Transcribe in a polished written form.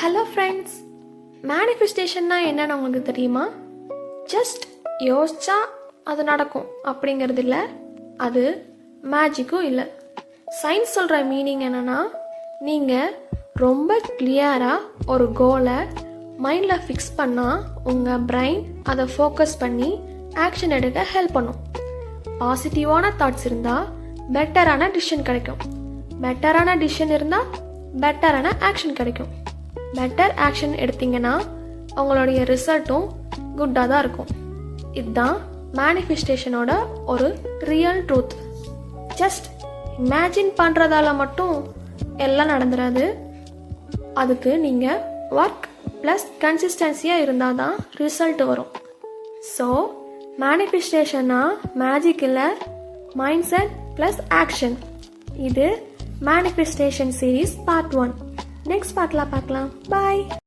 Hello friends, மேனிஃபெஸ்டேஷன்னா என்னன்னு உங்களுக்கு தெரியுமா? ஜஸ்ட் யோசிச்சா அது நடக்கும் அப்படிங்கிறது இல்லை, அது மேஜிக்கும் இல்லை. சயின்ஸ் சொல்கிற மீனிங் என்னென்னா, நீங்கள் ரொம்ப கிளியராக ஒரு கோலை மைண்டில் ஃபிக்ஸ் பண்ணால் உங்கள் பிரெயின் அதை ஃபோக்கஸ் பண்ணி ஆக்ஷன் எடுக்க ஹெல்ப் பண்ணும். பாசிட்டிவான தாட்ஸ் இருந்தால் பெட்டரான டிசிஷன் கிடைக்கும். பெட்டரான டிசிஷன் இருந்தால் பெட்டரான ஆக்ஷன் கிடைக்கும். பெட்டர் ஆக்ஷன் எடுத்தீங்கன்னா உங்களுடைய ரிசல்ட்டும் குட்டாக தான் இருக்கும். இதுதான் மேனிஃபெஸ்டேஷனோட ஒரு ரியல் ட்ரூத். ஜஸ்ட் இமேஜின் பண்ணுறதால மட்டும் எல்லாம் நடந்துடாது. அதுக்கு நீங்கள் ஒர்க் ப்ளஸ் கன்சிஸ்டன்சியாக இருந்தால் தான் ரிசல்ட் வரும். ஸோ மேனிஃபெஸ்டேஷன்னா மேஜிக் இல்லை, மைண்ட் செட் ப்ளஸ் ஆக்ஷன். இது மேனிஃபெஸ்டேஷன் சீரீஸ் பார்ட் 1. நெக்ஸ்ட் பார்ட்டில் பார்க்கலாம். பாய்.